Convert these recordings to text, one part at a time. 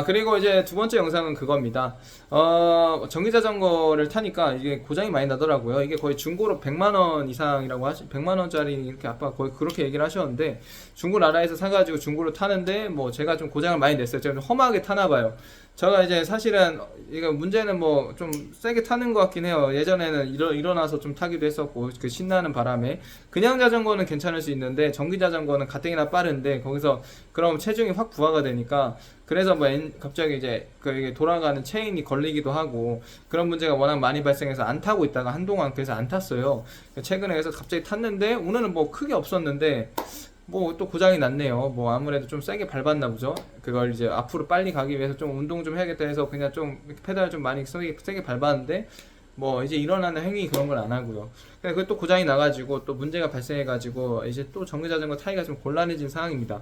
그리고 이제 두 번째 영상은 그겁니다. 전기자전거를 타니까 이게 고장이 많이 나더라고요. 이게 거의 중고로 100만원 이상이라고 100만원짜리 이렇게 아빠 거의 그렇게 얘기를 하셨는데, 중고 나라에서 사가지고 중고로 타는데, 뭐 제가 좀 고장을 많이 냈어요. 제가 좀 험하게 타나봐요. 제가 이제 사실은, 이거 문제는 뭐 좀 세게 타는 것 같긴 해요. 예전에는 일어나서 좀 타기도 했었고, 그 신나는 바람에. 그냥 자전거는 괜찮을 수 있는데, 전기 자전거는 가뜩이나 빠른데, 거기서 그럼 체중이 확 부하가 되니까, 그래서 뭐 갑자기 이제 이게 돌아가는 체인이 걸리기도 하고, 그런 문제가 워낙 많이 발생해서 안 타고 있다가 한동안 그래서 안 탔어요. 최근에 그래서 갑자기 탔는데, 오늘은 뭐 크게 없었는데 뭐 또 고장이 났네요. 뭐 아무래도 좀 세게 밟았나 보죠. 그걸 이제 앞으로 빨리 가기 위해서 좀 운동 좀 해야겠다 해서 그냥 좀 페달 좀 많이 세게 밟았는데, 뭐 이제 일어나는 행위 그런 걸 안 하고요. 그게 또 고장이 나가지고 또 문제가 발생해가지고 이제 또 전기자전거 타기가 좀 곤란해진 상황입니다.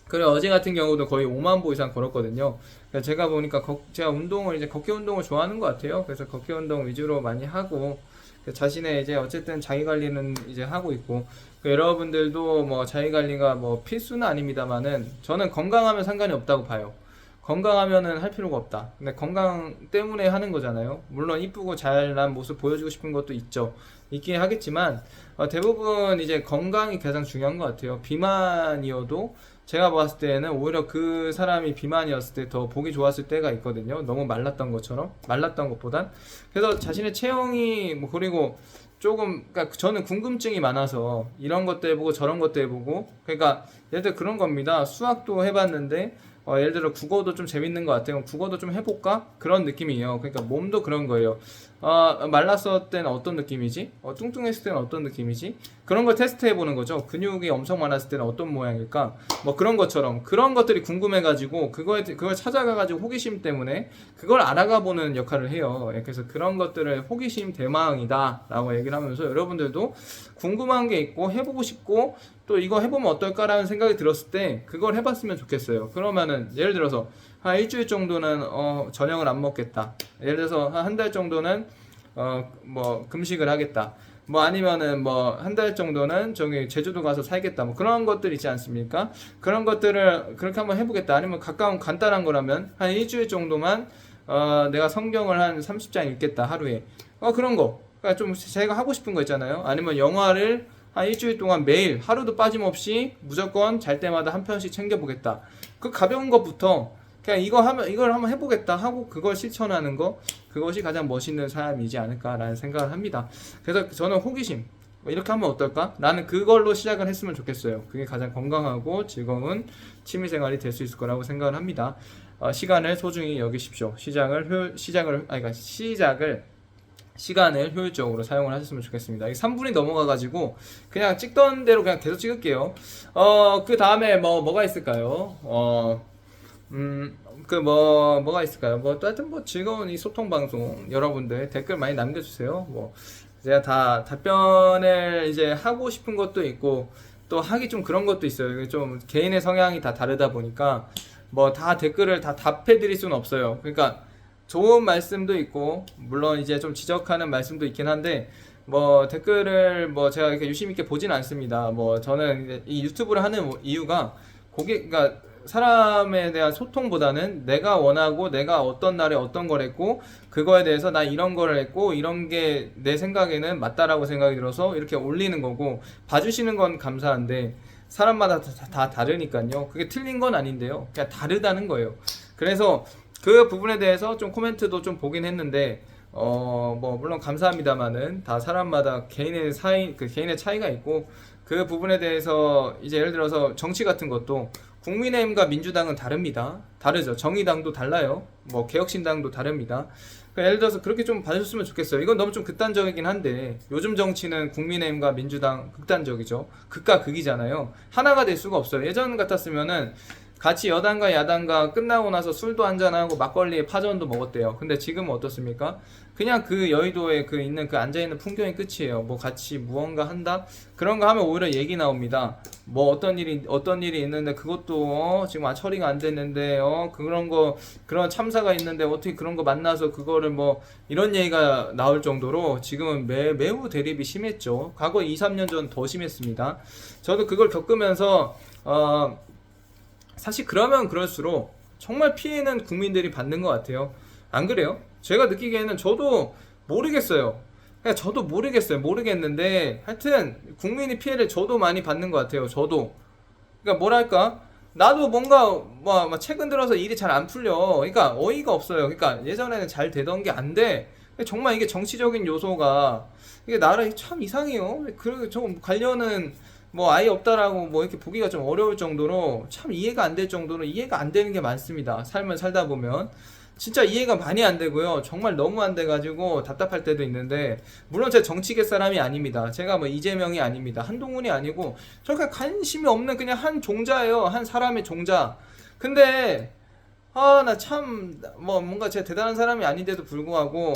그리고 어제 같은 경우도 거의 5만 보 이상 걸었거든요. 그래서 제가 보니까 제가 운동을 이제 걷기 운동을 좋아하는 것 같아요. 그래서 걷기 운동 위주로 많이 하고, 자신의 이제 어쨌든 자기 관리는 이제 하고 있고, 여러분들도 뭐 자기 관리가 뭐 필수는 아닙니다만은 저는 건강하면 상관이 없다고 봐요. 건강하면은 할 필요가 없다. 근데 건강 때문에 하는 거잖아요. 물론 이쁘고 잘난 모습 보여주고 싶은 것도 있긴 하겠지만, 대부분 이제 건강이 가장 중요한 것 같아요. 비만이어도 제가 봤을 때는 오히려 그 사람이 비만이었을 때 더 보기 좋았을 때가 있거든요. 너무 말랐던 것처럼, 말랐던 것보단. 그래서 자신의 체형이 뭐, 그리고 조금, 그러니까 저는 궁금증이 많아서 이런 것도 해보고 저런 것도 해보고, 그러니까 예를 들어 그런 겁니다. 수학도 해봤는데, 예를 들어 국어도 좀 재밌는 것 같아요. 국어도 좀 해볼까? 그런 느낌이에요. 그러니까 몸도 그런 거예요. 말랐을 때는 어떤 느낌이지? 뚱뚱했을 때는 어떤 느낌이지? 그런 걸 테스트 해보는 거죠. 근육이 엄청 많았을 때는 어떤 모양일까? 뭐 그런 것처럼, 그런 것들이 궁금해가지고 그걸 찾아가가지고 호기심 때문에 그걸 알아가보는 역할을 해요. 그래서 그런 것들을 호기심 대망이다 라고 얘기를 하면서, 여러분들도 궁금한 게 있고 해보고 싶고 또 이거 해보면 어떨까라는 생각이 들었을 때 그걸 해봤으면 좋겠어요. 그러면은 예를 들어서 한 일주일 정도는 저녁을 안 먹겠다. 예를 들어서 한 달 정도는 뭐 금식을 하겠다. 뭐 아니면은 뭐 한 달 정도는 저기 제주도 가서 살겠다. 뭐 그런 것들 있지 않습니까? 그런 것들을 그렇게 한번 해보겠다. 아니면 가까운 간단한 거라면 한 일주일 정도만 내가 성경을 한 30장 읽겠다 하루에. 그런 거. 그러니까 좀 제가 하고 싶은 거 있잖아요. 아니면 영화를 한 일주일 동안 매일 하루도 빠짐없이 무조건 잘 때마다 한 편씩 챙겨보겠다. 그 가벼운 것부터 그냥 이걸 한번 해보겠다 하고 그걸 실천하는 거, 그것이 가장 멋있는 삶이지 않을까라는 생각을 합니다. 그래서 저는 호기심, 이렇게 하면 어떨까? 나는 그걸로 시작을 했으면 좋겠어요. 그게 가장 건강하고 즐거운 취미생활이 될 수 있을 거라고 생각을 합니다. 시간을 소중히 여기십시오. 시간을 효율적으로 사용을 하셨으면 좋겠습니다. 3분이 넘어가가지고 그냥 찍던 대로 그냥 계속 찍을게요. 그 다음에 뭐가 있을까요? 뭐가 있을까요? 하여튼 즐거운 이 소통 방송, 여러분들 댓글 많이 남겨주세요. 제가 다 답변을 이제 하고 싶은 것도 있고, 또 하기 좀 그런 것도 있어요. 좀 개인의 성향이 다 다르다 보니까, 다 댓글을 다 답해드릴 수는 없어요. 그러니까, 좋은 말씀도 있고, 물론 이제 좀 지적하는 말씀도 있긴 한데, 댓글을 제가 이렇게 유심 있게 보진 않습니다. 저는 이 유튜브를 하는 이유가, 그러니까 사람에 대한 소통보다는 내가 원하고 내가 어떤 날에 어떤 걸 했고 그거에 대해서 나 이런 거를 했고 이런 게 내 생각에는 맞다라고 생각이 들어서 이렇게 올리는 거고, 봐주시는 건 감사한데 사람마다 다 다르니까요. 그게 틀린 건 아닌데요. 그냥 다르다는 거예요. 그래서 그 부분에 대해서 좀 코멘트도 좀 보긴 했는데 물론 감사합니다만은 다 사람마다 개인의 차이가 있고, 그 부분에 대해서 이제 예를 들어서 정치 같은 것도 국민의힘과 민주당은 다르죠. 정의당도 달라요. 개혁신당도 다릅니다. 예를 들어서 그렇게 좀 봐줬으면 좋겠어요. 이건 너무 좀 극단적이긴 한데, 요즘 정치는 국민의힘과 민주당 극단적이죠. 극과 극이잖아요. 하나가 될 수가 없어요. 예전 같았으면은 같이 여당과 야당과 끝나고 나서 술도 한잔하고 막걸리에 파전도 먹었대요. 근데 지금은 어떻습니까? 그냥 그 여의도에 있는 앉아있는 풍경이 끝이에요. 같이 무언가 한다? 그런 거 하면 오히려 얘기 나옵니다. 어떤 일이 있는데 그것도 지금 처리가 안 됐는데, 그런 참사가 있는데 어떻게 그런 거 만나서 그거를 이런 얘기가 나올 정도로 지금은 매우 대립이 심했죠. 과거 2, 3년 전 더 심했습니다. 저도 그걸 겪으면서, 사실 그러면 그럴수록 정말 피해는 국민들이 받는 것 같아요. 안 그래요? 제가 느끼기에는 저도 모르겠어요. 그냥 저도 모르겠는데 하여튼 국민이 피해를 저도 많이 받는 것 같아요. 저도. 그러니까 뭐랄까, 나도 뭔가 뭐 최근 들어서 일이 잘 안 풀려. 그러니까 어이가 없어요. 그러니까 예전에는 잘 되던 게 안 돼. 정말 이게 정치적인 요소가 이게 나라 참 이상해요. 그 좀 관련은 뭐 아예 없다라고 뭐 이렇게 보기가 좀 어려울 정도로 참 이해가 안 될 정도로 이해가 안 되는 게 많습니다. 삶을 살다 보면 진짜 이해가 많이 안 되고요. 정말 너무 안 돼가지고 답답할 때도 있는데, 물론 제가 정치계 사람이 아닙니다. 제가 뭐 이재명이 아닙니다. 한동훈이 아니고 저 그냥 관심이 없는 그냥 한 종자예요. 한 사람의 종자. 근데 나 참 뭐 뭔가 제가 대단한 사람이 아닌데도 불구하고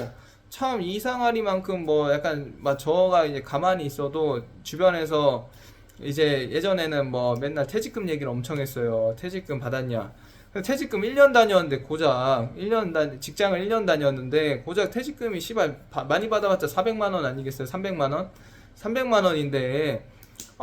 참 이상하리만큼 뭐 약간 막 저가 이제 가만히 있어도 주변에서 이제 예전에는 뭐 맨날 퇴직금 얘기를 엄청 했어요. 퇴직금 받았냐? 퇴직금 1년 다녔는데 고작 직장을 1년 다녔는데 고작 퇴직금이 씨발 많이 받아봤자 400만 원 아니겠어요? 300만 원? 300만 원인데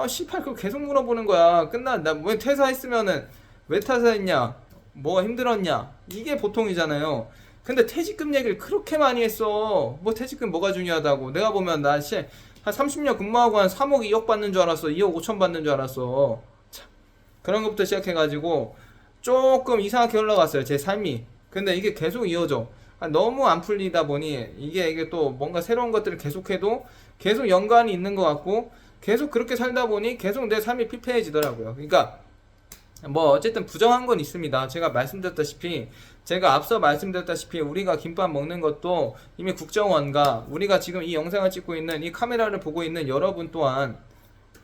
씨발 그걸 계속 물어보는 거야. 나왜 퇴사했으면은 왜 퇴사했냐? 뭐가 힘들었냐? 이게 보통이잖아요. 근데 퇴직금 얘기를 그렇게 많이 했어. 뭐 퇴직금 뭐가 중요하다고. 내가 보면 한 30년 근무하고 한 3억 2억 받는 줄 알았어. 2억 5천 받는 줄 알았어. 참, 그런 것부터 시작해가지고 조금 이상하게 흘러갔어요. 제 삶이. 근데 이게 계속 이어져. 너무 안 풀리다 보니 이게 또 뭔가 새로운 것들을 계속해도 계속 연관이 있는 것 같고 계속 그렇게 살다 보니 계속 내 삶이 피폐해지더라고요. 그러니까 뭐 어쨌든 부정한 건 있습니다. 제가 앞서 말씀드렸다시피 우리가 김밥 먹는 것도 이미 국정원과 우리가 지금 이 영상을 찍고 있는 이 카메라를 보고 있는 여러분 또한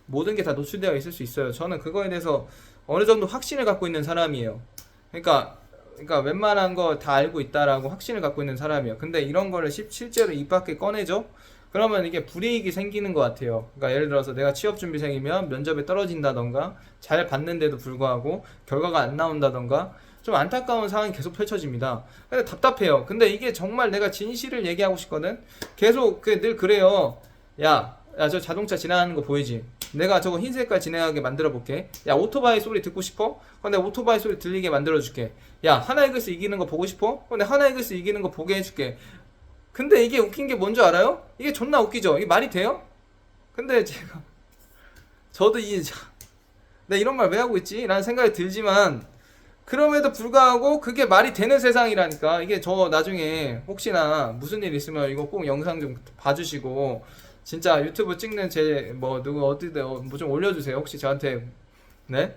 모든 게 다 노출되어 있을 수 있어요. 저는 그거에 대해서 어느 정도 확신을 갖고 있는 사람이에요. 그러니까 웬만한 거 다 알고 있다라고 확신을 갖고 있는 사람이에요. 근데 이런 거를 실제로 입 밖에 꺼내죠? 그러면 이게 불이익이 생기는 것 같아요. 그러니까 예를 들어서 내가 취업준비생이면 면접에 떨어진다던가 잘 봤는데도 불구하고 결과가 안 나온다던가 좀 안타까운 상황이 계속 펼쳐집니다. 근데 답답해요. 근데 이게 정말 내가 진실을 얘기하고 싶거든. 계속 늘 그래요. 야, 저 자동차 지나가는 거 보이지? 내가 저거 흰 색깔 진행하게 만들어 볼게. 야, 오토바이 소리 듣고 싶어? 그럼 내가 오토바이 소리 들리게 만들어 줄게. 야, 하나이글스 이기는 거 보고 싶어? 그럼 내가 하나이글스 이기는 거 보게 해줄게. 근데 이게 웃긴 게 뭔지 알아요? 이게 존나 웃기죠? 이게 말이 돼요? 근데 저도 내가 이런 말 왜 하고 있지? 라는 생각이 들지만, 그럼에도 불구하고 그게 말이 되는 세상이라니까. 이게 저 나중에 혹시나 무슨 일 있으면 이거 꼭 영상 좀 봐주시고, 진짜 유튜브 찍는 누구 어디든 뭐 좀 올려주세요. 혹시 저한테, 네?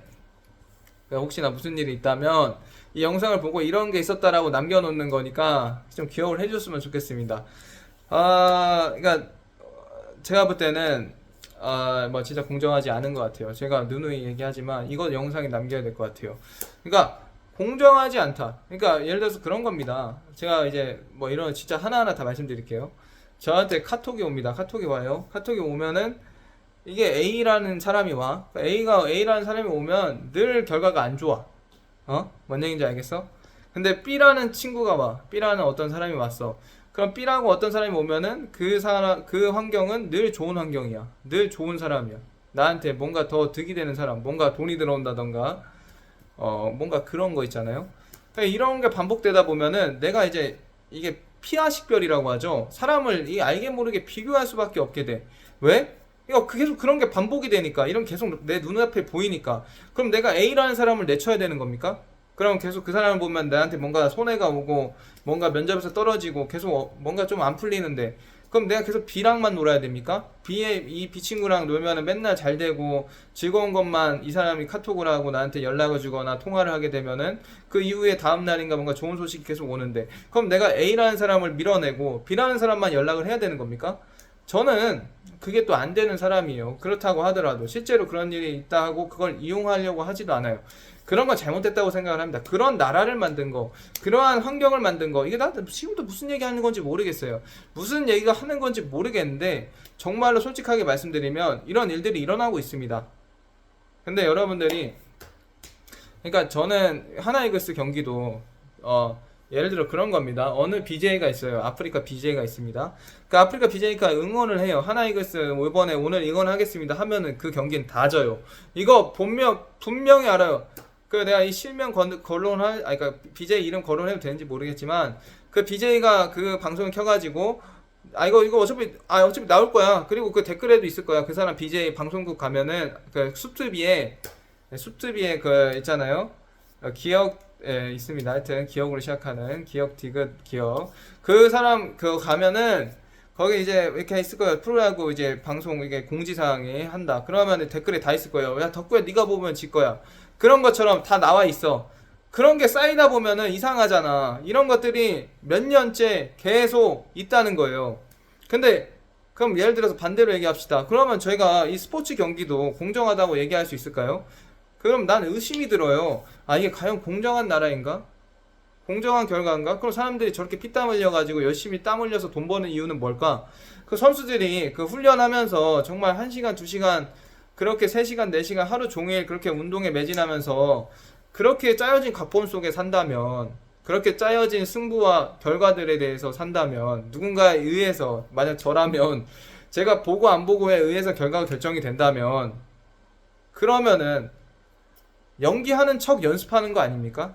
혹시나 무슨 일이 있다면 이 영상을 보고 이런 게 있었다라고 남겨놓는 거니까 좀 기억을 해줬으면 좋겠습니다. 그러니까 제가 볼 때는 뭐 진짜 공정하지 않은 것 같아요. 제가 누누이 얘기하지만 이거 영상에 남겨야 될 것 같아요. 그러니까 공정하지 않다. 그러니까 예를 들어서 그런 겁니다. 제가 이제 뭐 이런 진짜 하나하나 다 말씀드릴게요. 저한테 카톡이 옵니다. 카톡이 와요. 카톡이 오면은 이게 A라는 사람이 와. A라는 사람이 오면 늘 결과가 안 좋아. 뭔 얘기인지 알겠어? 근데 B라는 친구가 와. B라는 어떤 사람이 왔어. 그럼 B라고 어떤 사람이 오면은 그 환경은 늘 좋은 환경이야. 늘 좋은 사람이야. 나한테 뭔가 더 득이 되는 사람, 뭔가 돈이 들어온다던가, 뭔가 그런 거 있잖아요. 그러니까 이런 게 반복되다 보면은 내가 이제 이게 피하식별이라고 하죠. 사람을 알게 모르게 비교할 수밖에 없게 돼. 왜? 이거 계속 그런 게 반복이 되니까, 이런 계속 내 눈앞에 보이니까. 그럼 내가 A라는 사람을 내쳐야 되는 겁니까? 그럼 계속 그 사람을 보면 나한테 뭔가 손해가 오고 뭔가 면접에서 떨어지고 계속 뭔가 좀 안 풀리는데, 그럼 내가 계속 B랑만 놀아야 됩니까? 이 B 친구랑 놀면은 맨날 잘 되고 즐거운 것만 이 사람이 카톡을 하고 나한테 연락을 주거나 통화를 하게 되면은 그 이후에 다음 날인가 뭔가 좋은 소식이 계속 오는데, 그럼 내가 A라는 사람을 밀어내고 B라는 사람만 연락을 해야 되는 겁니까? 저는 그게 또 안 되는 사람이에요. 그렇다고 하더라도 실제로 그런 일이 있다 하고 그걸 이용하려고 하지도 않아요. 그런 건 잘못됐다고 생각을 합니다. 그런 나라를 만든 거, 그러한 환경을 만든 거, 이게 나한테 지금도 무슨 얘기 하는 건지 모르겠어요. 무슨 얘기가 하는 건지 모르겠는데 정말로 솔직하게 말씀드리면 이런 일들이 일어나고 있습니다. 근데 여러분들이, 그러니까 저는 하나이글스 경기도 예를 들어 그런 겁니다. 어느 BJ가 있어요. 아프리카 BJ가 있습니다. 그 아프리카 BJ가 응원을 해요. 하나이글스 이번에 오늘 응원하겠습니다 하면은 그 경기는 다 져요. 이거 분명히 알아요. 그 내가 이 실명 거론할, 아니 그러니까 BJ 이름 거론해도 되는지 모르겠지만 그 BJ가 그 방송을 켜가지고 이거 어차피 나올 거야. 그리고 그 댓글에도 있을 거야. 그 사람 BJ 방송국 가면은 그 숲투비에 그 있잖아요. 기억 있습니다. 하여튼 기억으로 시작하는 기억 디귿 기억. 그 사람 그 가면은 거기 이제 이렇게 있을 거예요. 프로야구 이제 방송 이게 공지사항이 한다. 그러면 댓글에 다 있을 거예요. 야 덕구야 네가 보면 질 거야. 그런 것처럼 다 나와 있어. 그런 게 쌓이다 보면은 이상하잖아. 이런 것들이 몇 년째 계속 있다는 거예요. 근데 그럼 예를 들어서 반대로 얘기합시다. 그러면 저희가 이 스포츠 경기도 공정하다고 얘기할 수 있을까요? 그럼 난 의심이 들어요. 아 이게 과연 공정한 나라인가? 공정한 결과인가? 그럼 사람들이 저렇게 피땀 흘려가지고 열심히 땀 흘려서 돈 버는 이유는 뭘까? 그 선수들이 그 훈련하면서 정말 1시간, 2시간, 그렇게 3시간, 4시간 하루 종일 그렇게 운동에 매진하면서 그렇게 짜여진 각본 속에 산다면, 그렇게 짜여진 승부와 결과들에 대해서 산다면, 누군가에 의해서, 만약 저라면, 제가 보고 안 보고에 의해서 결과가 결정이 된다면, 그러면은 연기하는 척 연습하는 거 아닙니까?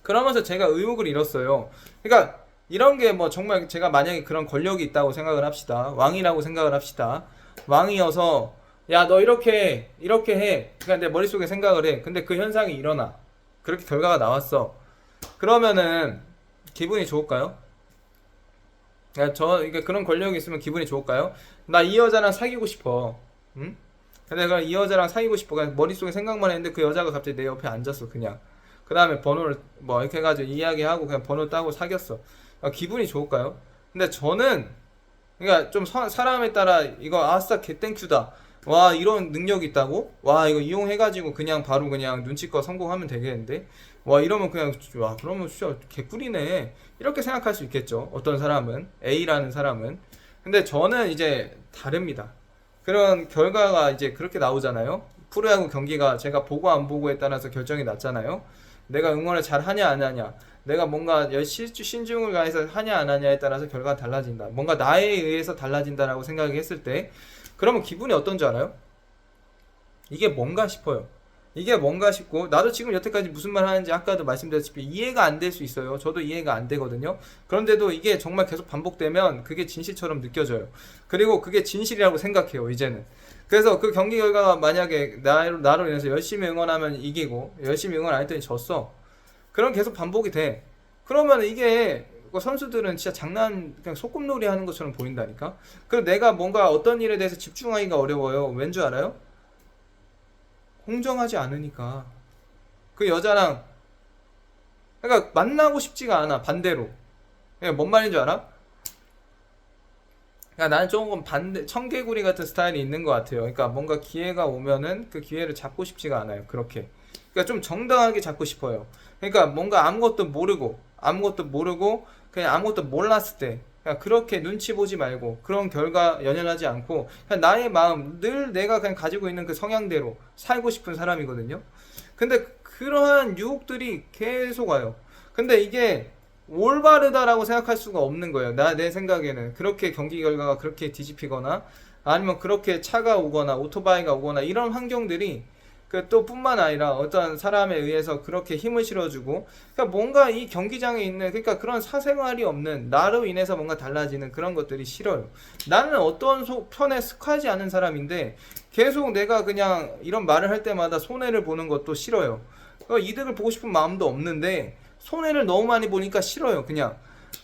그러면서 제가 의욕을 잃었어요. 그러니까 이런 게 뭐 정말 제가 만약에 그런 권력이 있다고 생각을 합시다. 왕이라고 생각을 합시다. 왕이어서 야 너 이렇게 해. 그러니까 내 머릿속에 생각을 해. 근데 그 현상이 일어나. 그렇게 결과가 나왔어. 그러면은 기분이 좋을까요? 그러니까 그런 권력이 있으면 기분이 좋을까요? 나 이 여자랑 사귀고 싶어. 응? 근데 그냥 이 여자랑 사귀고 싶어. 그냥 머릿속에 생각만 했는데 그 여자가 갑자기 내 옆에 앉았어. 그냥. 그 다음에 번호를 뭐 이렇게 해가지고 이야기하고 그냥 번호 따고 사귀었어. 기분이 좋을까요? 근데 저는 그러니까 좀 사람에 따라 이거 아싸 개땡큐다. 와 이런 능력이 있다고? 와 이거 이용해가지고 그냥 바로 그냥 눈치껏 성공하면 되겠는데? 와 이러면 그냥 와 그러면 진짜 개꿀이네. 이렇게 생각할 수 있겠죠. 어떤 사람은 A라는 사람은. 근데 저는 이제 다릅니다. 그런 결과가 이제 그렇게 나오잖아요. 프로야구 경기가 제가 보고 안 보고에 따라서 결정이 났잖아요. 내가 응원을 잘 하냐 안 하냐, 내가 뭔가 신중을 가해서 하냐 안 하냐에 따라서 결과가 달라진다. 뭔가 나에 의해서 달라진다라고 생각을 했을 때 그러면 기분이 어떤 줄 알아요? 이게 뭔가 싶어요. 이게 뭔가 싶고, 나도 지금 여태까지 무슨 말 하는지 아까도 말씀드렸다시피 이해가 안 될 수 있어요. 저도 이해가 안 되거든요. 그런데도 이게 정말 계속 반복되면 그게 진실처럼 느껴져요. 그리고 그게 진실이라고 생각해요, 이제는. 그래서 그 경기 결과가 만약에 나로 인해서 열심히 응원하면 이기고, 열심히 응원 안 했더니 졌어. 그럼 계속 반복이 돼. 그러면 이게 선수들은 진짜 그냥 소꿉놀이 하는 것처럼 보인다니까? 그리고 내가 뭔가 어떤 일에 대해서 집중하기가 어려워요. 왠 줄 알아요? 공정하지 않으니까. 그 여자랑, 그러니까 만나고 싶지가 않아, 반대로. 그러니까 뭔 말인 줄 알아? 그러니까 나는 조금 청개구리 같은 스타일이 있는 것 같아요. 그러니까 뭔가 기회가 오면은 그 기회를 잡고 싶지가 않아요. 그렇게. 그러니까 좀 정당하게 잡고 싶어요. 그러니까 뭔가 아무것도 모르고 그냥 아무것도 몰랐을 때 그냥 그렇게 눈치 보지 말고 그런 결과 연연하지 않고 그냥 나의 마음 늘 내가 그냥 가지고 있는 그 성향대로 살고 싶은 사람이거든요. 근데 그러한 유혹들이 계속 와요. 근데 이게 올바르다라고 생각할 수가 없는 거예요. 내 생각에는 그렇게 경기 결과가 그렇게 뒤집히거나 아니면 그렇게 차가 오거나 오토바이가 오거나 이런 환경들이 그 또 뿐만 아니라 어떤 사람에 의해서 그렇게 힘을 실어주고 그러니까 뭔가 이 경기장에 있는 그러니까 그런 사생활이 없는 나로 인해서 뭔가 달라지는 그런 것들이 싫어요. 나는 어떤 편에 속하지 않은 사람인데 계속 내가 그냥 이런 말을 할 때마다 손해를 보는 것도 싫어요. 그러니까 이득을 보고 싶은 마음도 없는데 손해를 너무 많이 보니까 싫어요. 그냥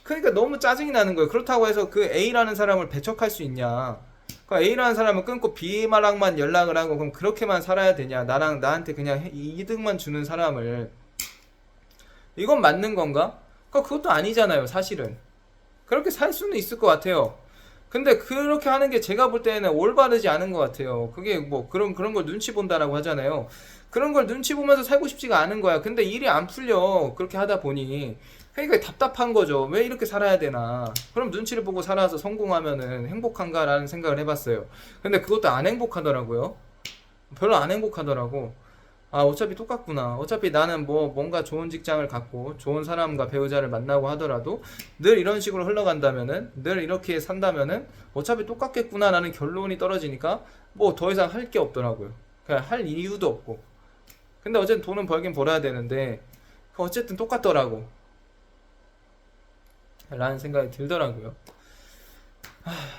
그러니까 너무 짜증이 나는 거예요. 그렇다고 해서 그 A라는 사람을 배척할 수 있냐? 그러니까 A라는 사람은 끊고 B랑만 연락을 하고 그럼 그렇게만 살아야 되냐? 나한테 그냥 이득만 주는 사람을 이건 맞는 건가? 그러니까 그것도 아니잖아요, 사실은. 그렇게 살 수는 있을 것 같아요. 근데 그렇게 하는 게 제가 볼 때는 올바르지 않은 것 같아요. 그게 뭐 그런 걸 눈치 본다라고 하잖아요. 그런 걸 눈치 보면서 살고 싶지가 않은 거야. 근데 일이 안 풀려. 그렇게 하다 보니. 그러니까 답답한 거죠. 왜 이렇게 살아야 되나. 그럼 눈치를 보고 살아서 성공하면은 행복한가라는 생각을 해봤어요. 근데 그것도 안 행복하더라고요. 별로 안 행복하더라고. 아, 어차피 똑같구나. 어차피 나는 뭐 뭔가 좋은 직장을 갖고 좋은 사람과 배우자를 만나고 하더라도 늘 이런 식으로 흘러간다면은 늘 이렇게 산다면은 어차피 똑같겠구나라는 결론이 떨어지니까 뭐 더 이상 할 게 없더라고요. 그냥 할 이유도 없고. 근데 어쨌든 돈은 벌긴 벌어야 되는데 어쨌든 똑같더라고 라는 생각이 들더라고요.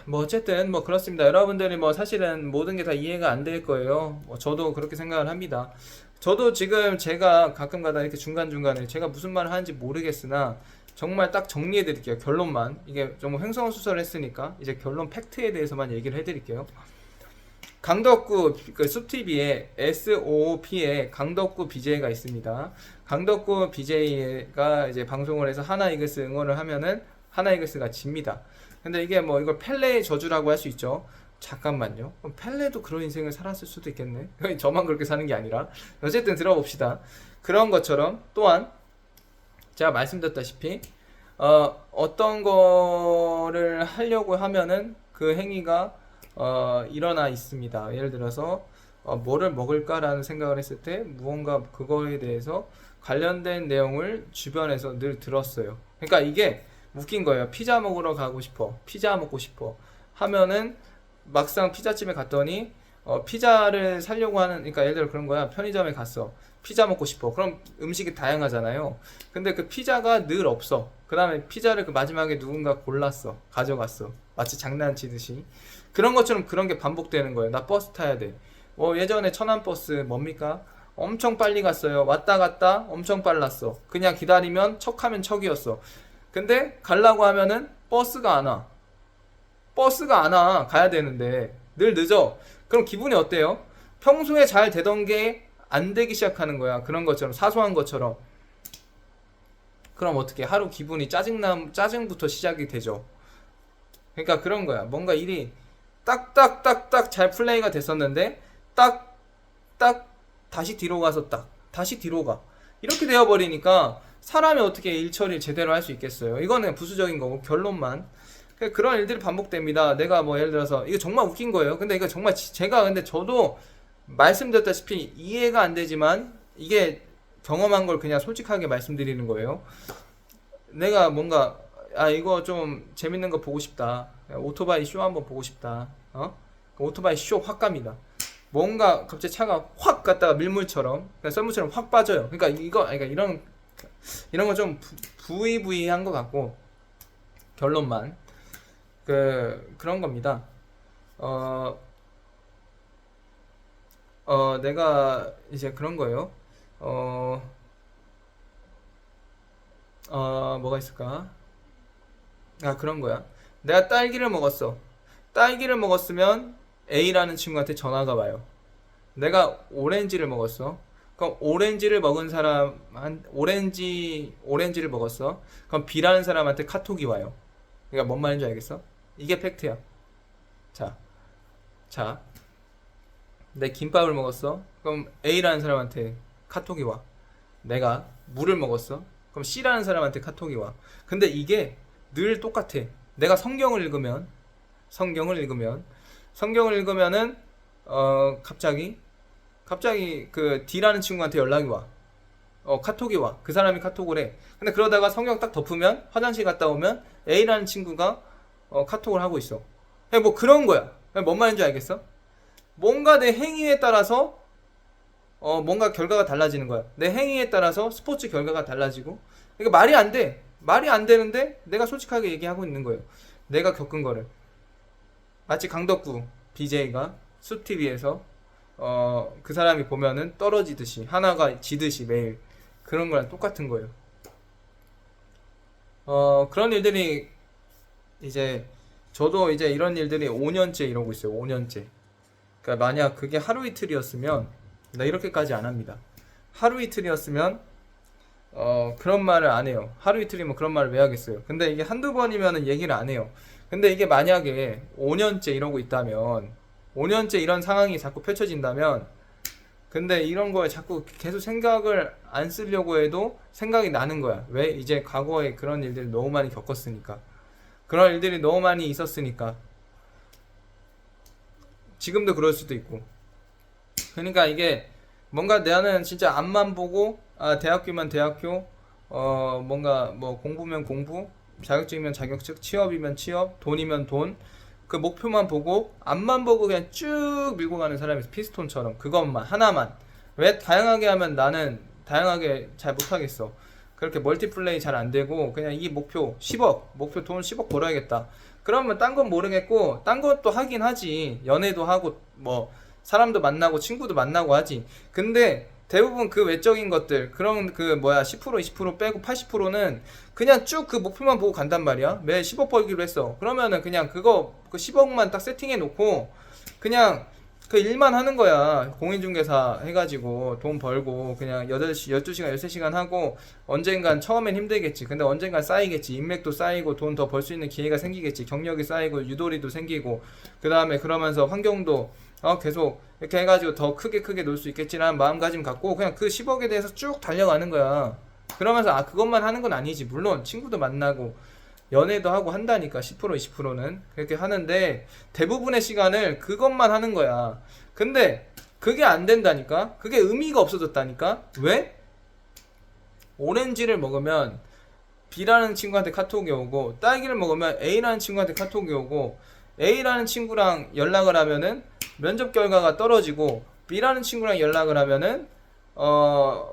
뭐 어쨌든 뭐 그렇습니다. 여러분들이 뭐 사실은 모든 게 다 이해가 안 될 거예요. 뭐 저도 그렇게 생각을 합니다. 저도 지금 제가 가끔가다 이렇게 중간중간에 제가 무슨 말을 하는지 모르겠으나 정말 딱 정리해 드릴게요. 결론만. 이게 좀 횡성수설을 했으니까 이제 결론 팩트에 대해서만 얘기를 해 드릴게요. 강덕구 그 숲TV에 SOP에 강덕구 BJ가 있습니다. 강덕구 BJ가 이제 방송을 해서 하나이글스 응원을 하면은 하나이글스가 집니다. 근데 이게 뭐 이걸 펠레의 저주라고 할 수 있죠. 잠깐만요. 그럼 펠레도 그런 인생을 살았을 수도 있겠네. 저만 그렇게 사는 게 아니라. 어쨌든 들어봅시다. 그런 것처럼 또한 제가 말씀드렸다시피 어떤 거를 하려고 하면은 그 행위가 일어나 있습니다. 예를 들어서 뭐를 먹을까라는 생각을 했을 때 무언가 그거에 대해서 관련된 내용을 주변에서 늘 들었어요. 그러니까 이게 웃긴 거예요. 피자 먹으러 가고 싶어. 피자 먹고 싶어. 하면은 막상 피자집에 갔더니 피자를 사려고 하는 그러니까 예를 들어 그런 거야. 편의점에 갔어. 피자 먹고 싶어. 그럼 음식이 다양하잖아요. 근데 그 피자가 늘 없어. 그 다음에 피자를 그 마지막에 누군가 골랐어. 가져갔어. 마치 장난치듯이. 그런 것처럼 그런 게 반복되는 거예요. 나 버스 타야 돼. 예전에 천안버스 뭡니까? 엄청 빨리 갔어요. 왔다 갔다 엄청 빨랐어. 그냥 기다리면 척하면 척이었어. 근데 가려고 하면은 버스가 안 와. 버스가 안 와. 가야 되는데 늘 늦어. 그럼 기분이 어때요? 평소에 잘 되던 게 안 되기 시작하는 거야. 그런 것처럼 사소한 것처럼. 그럼 어떻게 하루 기분이 짜증부터 시작이 되죠. 그러니까 그런 거야. 뭔가 일이 딱딱딱딱 잘 플레이가 됐었는데 딱딱 다시 뒤로 가서 다시 뒤로 가. 이렇게 되어버리니까 사람이 어떻게 일 처리를 제대로 할 수 있겠어요. 이거는 부수적인 거고 결론만. 그런 일들이 반복됩니다. 내가 뭐 예를 들어서 이거 정말 웃긴 거예요. 근데 이거 정말 제가 근데 저도 말씀드렸다시피 이해가 안 되지만 이게 경험한 걸 그냥 솔직하게 말씀드리는 거예요. 내가 뭔가 이거 좀 재밌는 거 보고 싶다. 오토바이 쇼 한번 보고 싶다. 오토바이 쇼 확 갑니다. 뭔가 갑자기 차가 확 갔다가 밀물처럼 썰물처럼 확 빠져요. 그러니까 이런 거 좀 부의부의한 것 같고 결론만 그런 겁니다. 내가 이제 그런 거예요. 뭐가 있을까? 그런 거야. 내가 딸기를 먹었어. 딸기를 먹었으면 A라는 친구한테 전화가 와요. 내가 오렌지를 먹었어. 그럼 오렌지를 먹은 오렌지를 먹었어. 그럼 B라는 사람한테 카톡이 와요. 그러니까 뭔 말인지 알겠어? 이게 팩트야. 자, 내 김밥을 먹었어. 그럼 A라는 사람한테 카톡이 와. 내가 물을 먹었어. 그럼 C라는 사람한테 카톡이 와. 근데 이게 늘 똑같아. 내가 성경을 읽으면은 갑자기 그 D라는 친구한테 연락이 와. 카톡이 와. 그 사람이 카톡을 해. 근데 그러다가 성경 딱 덮으면 화장실 갔다 오면 A라는 친구가 카톡을 하고 있어. 뭐 그런 거야. 뭔 말인지 알겠어? 뭔가 내 행위에 따라서 뭔가 결과가 달라지는 거야. 내 행위에 따라서 스포츠 결과가 달라지고. 그러니까 말이 안 돼. 말이 안 되는데 내가 솔직하게 얘기하고 있는 거예요. 내가 겪은 거를. 마치 강덕구 BJ가 숲TV에서 그 사람이 보면은 떨어지듯이 하나가 지듯이 매일 그런 거랑 똑같은 거예요. 그런 일들이 이제 저도 이제 이런 일들이 5년째 이러고 있어요. 5년째. 그러니까 만약 그게 하루 이틀이었으면 나 이렇게까지 안 합니다. 하루 이틀이었으면 그런 말을 안 해요. 하루 이틀이면 그런 말을 왜 하겠어요. 근데 이게 한두 번이면은 얘기를 안 해요. 근데 이게 만약에 5년째 이러고 있다면 5년째 이런 상황이 자꾸 펼쳐진다면 근데 이런 거에 자꾸 계속 생각을 안 쓰려고 해도 생각이 나는 거야. 왜? 이제 과거에 그런 일들을 너무 많이 겪었으니까. 그런 일들이 너무 많이 있었으니까. 지금도 그럴 수도 있고. 그러니까 이게 뭔가 나는 진짜 앞만 보고 대학교면 대학교 뭔가 뭐 공부면 공부 자격증이면 자격증 취업이면 취업 돈이면 돈 그 목표만 보고 앞만 보고 그냥 쭉 밀고 가는 사람이 피스톤처럼 그것만 하나만 왜 다양하게 하면 나는 다양하게 잘 못하겠어. 그렇게 멀티플레이 잘 안 되고 그냥 이 목표 10억 목표 돈 10억 벌어야겠다. 그러면 딴 건 모르겠고 딴 것도 하긴 하지. 연애도 하고 뭐 사람도 만나고 친구도 만나고 하지. 근데 대부분 그 외적인 것들 그런 그 뭐야 10% 20% 빼고 80%는 그냥 쭉 그 목표만 보고 간단 말이야. 매일 10억 벌기로 했어. 그러면은 그냥 그거 그 10억만 딱 세팅해 놓고 그냥 그 일만 하는 거야. 공인중개사 해가지고 돈 벌고 그냥 8시, 12시간, 13시간 하고 언젠간 처음엔 힘들겠지. 근데 언젠간 쌓이겠지. 인맥도 쌓이고 돈 더 벌 수 있는 기회가 생기겠지. 경력이 쌓이고 유도리도 생기고 그 다음에 그러면서 환경도 계속 이렇게 해가지고 더 크게 놀 수 있겠지라는 마음가짐 갖고 그냥 그 10억에 대해서 쭉 달려가는 거야. 그러면서 그것만 하는 건 아니지. 물론 친구도 만나고 연애도 하고 한다니까. 10% 20%는 그렇게 하는데 대부분의 시간을 그것만 하는 거야. 근데 그게 안 된다니까. 그게 의미가 없어졌다니까. 왜? 오렌지를 먹으면 B라는 친구한테 카톡이 오고 딸기를 먹으면 A라는 친구한테 카톡이 오고 A라는 친구랑 연락을 하면은 면접 결과가 떨어지고 B라는 친구랑 연락을 하면은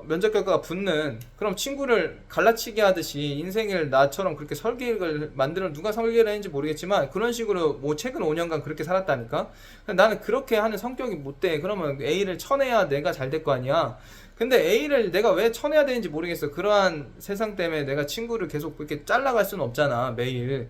면접 결과가 붙는. 그럼 친구를 갈라치기 하듯이 인생을 나처럼 그렇게 설계를 만들어 누가 설계를 했는지 모르겠지만 그런 식으로 뭐 최근 5년간 그렇게 살았다니까. 나는 그렇게 하는 성격이 못 돼. 그러면 A를 쳐내야 내가 잘 될 거 아니야. 근데 A를 내가 왜 쳐내야 되는지 모르겠어. 그러한 세상 때문에 내가 친구를 계속 그렇게 잘라갈 수는 없잖아 매일.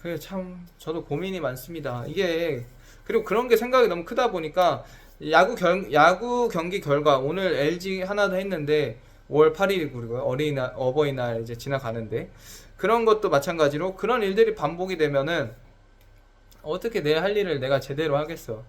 그게 참 저도 고민이 많습니다. 이게 그리고 그런 게 생각이 너무 크다 보니까 야구 경기 결과 오늘 LG 하나도 했는데 5월 8일이고요. 어버이날 이제 지나가는데 그런 것도 마찬가지로 그런 일들이 반복이 되면은 어떻게 내 할 일을 내가 제대로 하겠어.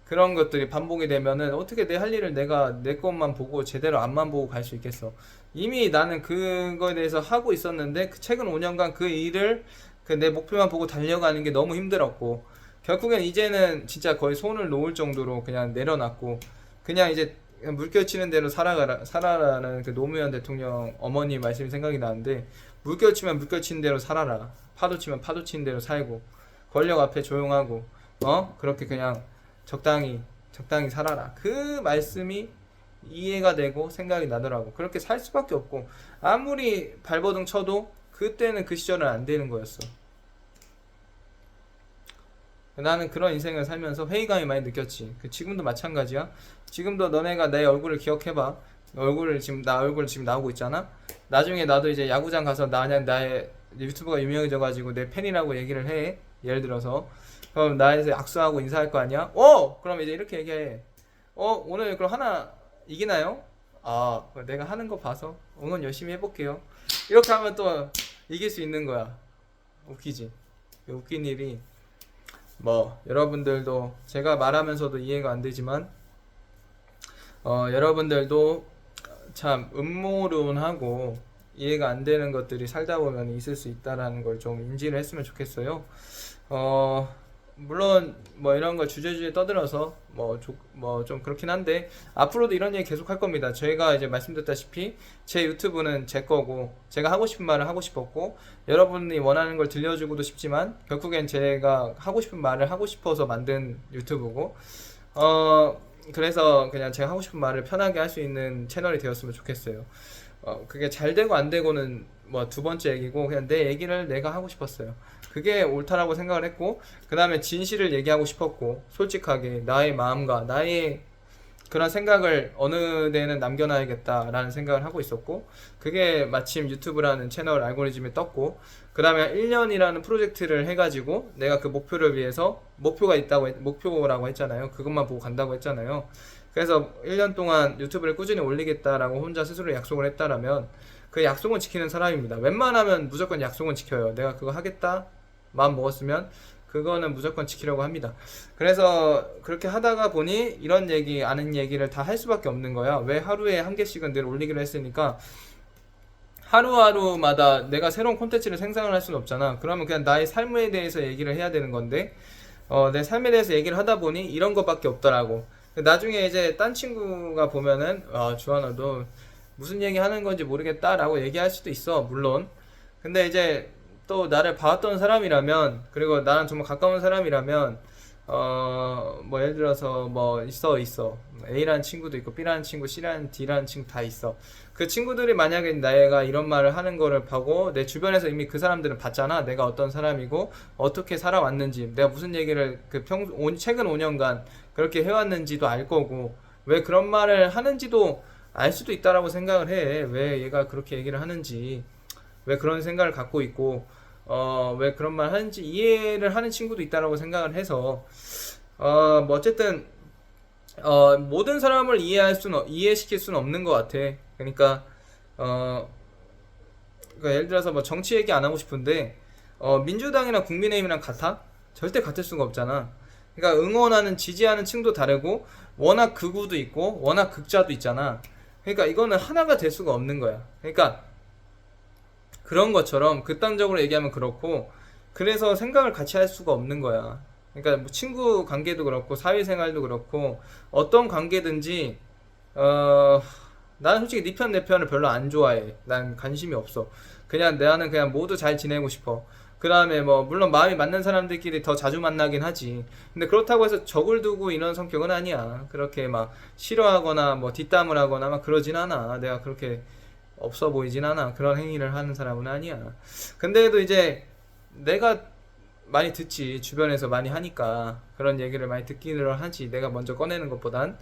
그런 것들이 반복이 되면은 어떻게 내 할 일을 내가 내 것만 보고 제대로 앞만 보고 갈 수 있겠어. 이미 나는 그거에 대해서 하고 있었는데 최근 5년간 그 일을 그 내 목표만 보고 달려가는 게 너무 힘들었고 결국엔 이제는 진짜 거의 손을 놓을 정도로 그냥 내려놨고 그냥 이제 물결치는 대로 살아라는 그 노무현 대통령 어머니 말씀이 생각이 나는데 물결치면 물결치는 대로 살아라. 파도 치면 파도 치는 대로 살고 권력 앞에 조용하고 그렇게 그냥 적당히 살아라. 그 말씀이 이해가 되고 생각이 나더라고. 그렇게 살 수밖에 없고 아무리 발버둥 쳐도 그때는 그 시절은 안 되는 거였어. 나는 그런 인생을 살면서 회의감이 많이 느꼈지. 지금도 마찬가지야. 지금도 너네가 내 얼굴을 기억해봐. 나 얼굴 지금 나오고 있잖아. 나중에 나도 이제 야구장 가서 나의 유튜브가 유명해져가지고 내 팬이라고 얘기를 해. 예를 들어서 그럼 나에서 악수하고 인사할 거 아니야? 그럼 이제 이렇게 얘기해. 오늘 그럼 하나 이기나요? 내가 하는 거 봐서 오늘 열심히 해볼게요. 이렇게 하면 또 이길 수 있는 거야. 웃기지? 웃긴 일이 여러분들도 제가 말하면서도 이해가 안 되지만 여러분들도 참 음모론하고 이해가 안 되는 것들이 살다 보면 있을 수 있다라는 걸 좀 인지를 했으면 좋겠어요. 물론 이런 걸 주제주제 떠들어서 좀 그렇긴 한데 앞으로도 이런 얘기 계속 할 겁니다. 저희가 이제 말씀드렸다시피 제 유튜브는 제 거고 제가 하고 싶은 말을 하고 싶었고 여러분이 원하는 걸 들려주고도 싶지만 결국엔 제가 하고 싶은 말을 하고 싶어서 만든 유튜브고 그래서 그냥 제가 하고 싶은 말을 편하게 할 수 있는 채널이 되었으면 좋겠어요. 그게 잘 되고 안 되고는 두 번째 얘기고 그냥 내 얘기를 내가 하고 싶었어요. 그게 옳다라고 생각을 했고 그 다음에 진실을 얘기하고 싶었고 솔직하게 나의 마음과 나의 그런 생각을 어느 데는 남겨놔야겠다라는 생각을 하고 있었고 그게 마침 유튜브라는 채널 알고리즘에 떴고 그 다음에 1년이라는 프로젝트를 해가지고 내가 그 목표를 위해서 목표라고 했잖아요. 그것만 보고 간다고 했잖아요. 그래서 1년 동안 유튜브를 꾸준히 올리겠다라고 혼자 스스로 약속을 했다라면 그 약속은 지키는 사람입니다. 웬만하면 무조건 약속은 지켜요. 내가 그거 하겠다 마음 먹었으면 그거는 무조건 지키려고 합니다. 그래서 그렇게 하다가 보니 이런 얘기 아는 얘기를 다 할 수밖에 없는 거야. 왜 하루에 한 개씩은 늘 올리기로 했으니까 하루하루마다 내가 새로운 콘텐츠를 생산을 할 수는 없잖아. 그러면 그냥 나의 삶에 대해서 얘기를 해야 되는 건데 내 삶에 대해서 얘기를 하다 보니 이런 것밖에 없더라고. 나중에 이제 딴 친구가 보면은 주한아 너 무슨 얘기 하는 건지 모르겠다 라고 얘기할 수도 있어. 물론 근데 이제 또 나를 봐왔던 사람이라면 그리고 나랑 정말 가까운 사람이라면 뭐 예를 들어서 뭐 있어 A라는 친구도 있고 B라는 친구, C라는 D라는 친구 다 있어. 그 친구들이 만약에 내가 이런 말을 하는 거를 보고 내 주변에서 이미 그 사람들은 봤잖아. 내가 어떤 사람이고 어떻게 살아왔는지, 내가 무슨 얘기를 최근 5년간 그렇게 해왔는지도 알 거고, 왜 그런 말을 하는지도 알 수도 있다라고 생각을 해. 왜 얘가 그렇게 얘기를 하는지, 왜 그런 생각을 갖고 있고, 왜 그런 말 하는지 이해를 하는 친구도 있다라고 생각을 해서, 뭐 어쨌든, 모든 사람을 이해시킬 수는 없는 것 같아. 그러니까, 어, 그러니까 예를 들어서 뭐 정치 얘기 안 하고 싶은데, 민주당이나 국민의힘이랑 같아? 절대 같을 수가 없잖아. 그러니까 응원하는, 지지하는 층도 다르고, 워낙 극우도 있고, 워낙 극자도 있잖아. 그러니까 이거는 하나가 될 수가 없는 거야. 그러니까 그런 것처럼 극단적으로 얘기하면 그렇고, 그래서 생각을 같이 할 수가 없는 거야. 그러니까 뭐 친구 관계도 그렇고 사회생활도 그렇고 어떤 관계든지, 어 나는 솔직히 네 편 내 편을 별로 안 좋아해. 난 관심이 없어. 그냥 나는 그냥 모두 잘 지내고 싶어. 그 다음에 뭐 물론 마음이 맞는 사람들끼리 더 자주 만나긴 하지. 근데 그렇다고 해서 적을 두고 이런 성격은 아니야. 그렇게 막 싫어하거나 뭐 뒷담을 하거나 막 그러진 않아. 내가 그렇게 없어 보이진 않아. 그런 행위를 하는 사람은 아니야. 근데도 이제 내가 많이 듣지. 주변에서 많이 하니까 그런 얘기를 많이 듣기를 하지. 내가 먼저 꺼내는 것보단.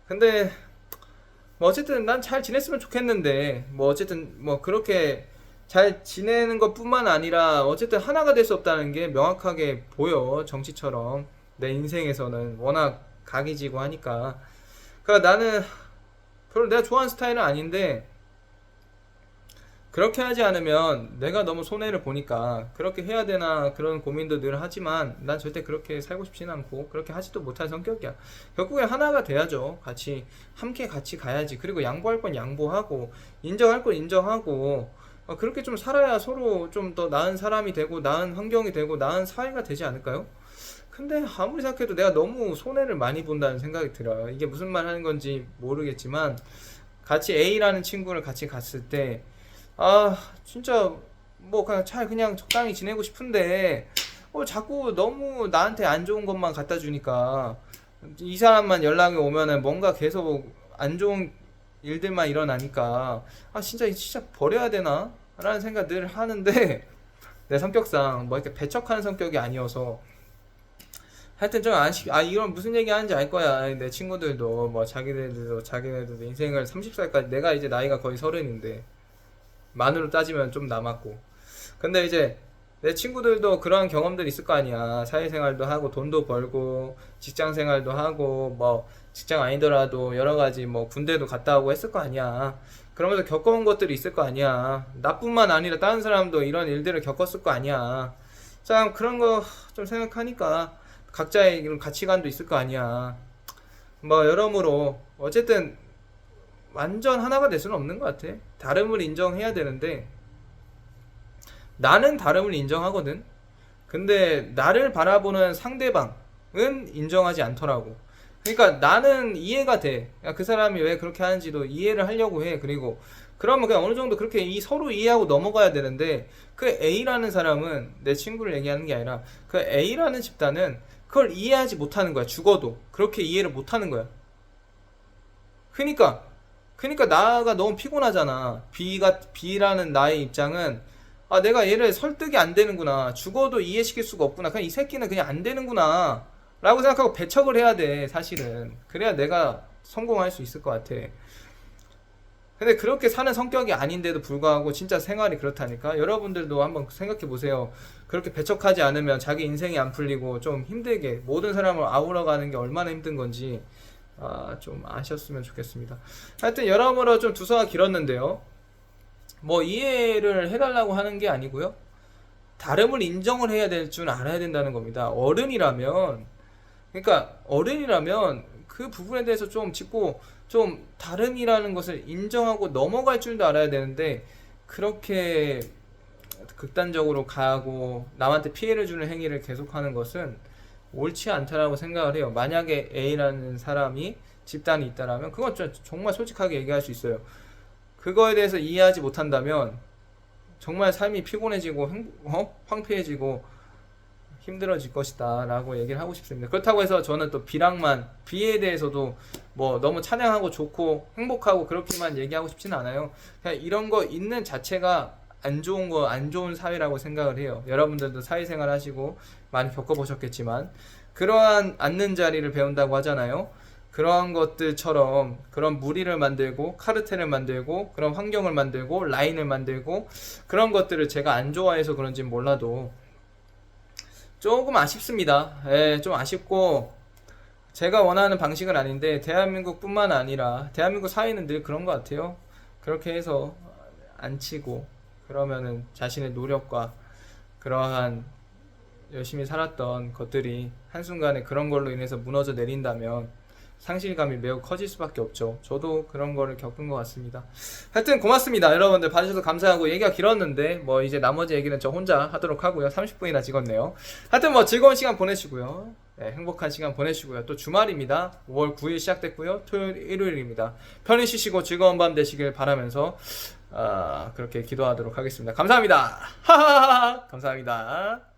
근데 뭐 어쨌든 난 잘 지냈으면 좋겠는데, 뭐 어쨌든 뭐 그렇게 잘 지내는 것뿐만 아니라 어쨌든 하나가 될 수 없다는 게 명확하게 보여. 정치처럼 내 인생에서는 워낙 각이 지고 하니까. 그러니까 나는 별로 내가 좋아하는 스타일은 아닌데, 그렇게 하지 않으면 내가 너무 손해를 보니까 그렇게 해야 되나 그런 고민도 늘 하지만, 난 절대 그렇게 살고 싶지는 않고 그렇게 하지도 못할 성격이야. 결국에 하나가 돼야죠. 같이 함께 같이 가야지. 그리고 양보할 건 양보하고 인정할 건 인정하고, 그렇게 좀 살아야 서로 좀 더 나은 사람이 되고 나은 환경이 되고 나은 사회가 되지 않을까요? 근데 아무리 생각해도 내가 너무 손해를 많이 본다는 생각이 들어요. 이게 무슨 말 하는 건지 모르겠지만, 같이 A라는 친구를 같이 갔을 때, 진짜 뭐 그냥 잘 그냥 적당히 지내고 싶은데, 자꾸 너무 나한테 안 좋은 것만 갖다 주니까, 이 사람만 연락이 오면은 뭔가 계속 안 좋은 일들만 일어나니까, 진짜 버려야 되나? 라는 생각 늘 하는데, 내 성격상 뭐 이렇게 배척하는 성격이 아니어서, 하여튼 좀 이런 무슨 얘기 하는지 알 거야. 내 친구들도 뭐 자기네들도 인생을 30살까지, 내가 이제 나이가 거의 30인데 만으로 따지면 좀 남았고, 근데 이제 내 친구들도 그러한 경험들이 있을 거 아니야. 사회생활도 하고 돈도 벌고 직장생활도 하고, 뭐 직장 아니더라도 여러 가지 뭐 군대도 갔다 오고 했을 거 아니야. 그러면서 겪어온 것들이 있을 거 아니야. 나뿐만 아니라 다른 사람도 이런 일들을 겪었을 거 아니야. 참 그런 거 좀 생각하니까 각자의 이런 가치관도 있을 거 아니야. 뭐 여러모로 어쨌든 완전 하나가 될 수는 없는 것 같아. 다름을 인정해야 되는데, 나는 다름을 인정하거든. 근데 나를 바라보는 상대방은 인정하지 않더라고. 그러니까 나는 이해가 돼. 야, 그 사람이 왜 그렇게 하는지도 이해를 하려고 해. 그리고 그러면 그냥 어느 정도 그렇게 서로 이해하고 넘어가야 되는데, 그 A라는 사람은, 내 친구를 얘기하는 게 아니라 그 A라는 집단은 그걸 이해하지 못하는 거야. 죽어도 그렇게 이해를 못하는 거야. 그러니까 나가 너무 피곤하잖아. B라는 나의 입장은, 내가 얘를 설득이 안 되는구나. 죽어도 이해시킬 수가 없구나. 그냥 이 새끼는 그냥 안 되는구나. 라고 생각하고 배척을 해야 돼, 사실은. 그래야 내가 성공할 수 있을 것 같아. 근데 그렇게 사는 성격이 아닌데도 불구하고 진짜 생활이 그렇다니까. 여러분들도 한번 생각해 보세요. 그렇게 배척하지 않으면 자기 인생이 안 풀리고 좀 힘들게 모든 사람을 아우러 가는 게 얼마나 힘든 건지, 좀 아셨으면 좋겠습니다. 하여튼 여러모로 좀 두서가 길었는데요. 뭐 이해를 해달라고 하는 게 아니고요. 다름을 인정을 해야 될 줄 알아야 된다는 겁니다. 어른이라면 그 부분에 대해서 좀 짚고 좀 다름이라는 것을 인정하고 넘어갈 줄도 알아야 되는데, 그렇게 극단적으로 가고 남한테 피해를 주는 행위를 계속하는 것은 옳지 않다라고 생각을 해요. 만약에 A라는 사람이 집단이 있다라면 그건 정말 솔직하게 얘기할 수 있어요. 그거에 대해서 이해하지 못한다면 정말 삶이 피곤해지고 황폐해지고 힘들어질 것이다 라고 얘기를 하고 싶습니다. 그렇다고 해서 저는 또 비에 대해서도 뭐 너무 찬양하고 좋고 행복하고 그렇게만 얘기하고 싶지는 않아요. 그냥 이런 거 있는 자체가 안 좋은 사회라고 생각을 해요. 여러분들도 사회생활 하시고 많이 겪어보셨겠지만, 그러한 앉는 자리를 배운다고 하잖아요. 그러한 것들처럼 그런 무리를 만들고 카르텔을 만들고 그런 환경을 만들고 라인을 만들고 그런 것들을 제가 안 좋아해서 그런지 몰라도 조금 아쉽습니다. 예, 좀 아쉽고 제가 원하는 방식은 아닌데 대한민국뿐만 아니라 대한민국 사회는 늘 그런 것 같아요. 그렇게 해서 안 치고 그러면은 자신의 노력과 그러한 열심히 살았던 것들이 한순간에 그런 걸로 인해서 무너져 내린다면 상실감이 매우 커질 수밖에 없죠. 저도 그런 거를 겪은 것 같습니다. 하여튼 고맙습니다. 여러분들 봐주셔서 감사하고, 얘기가 길었는데 뭐 이제 나머지 얘기는 저 혼자 하도록 하고요. 30분이나 찍었네요. 하여튼 뭐 즐거운 시간 보내시고요. 네, 행복한 시간 보내시고요. 또 주말입니다. 5월 9일 시작됐고요. 토요일, 일요일입니다. 편히 쉬시고 즐거운 밤 되시길 바라면서 그렇게 기도하도록 하겠습니다. 감사합니다. 감사합니다.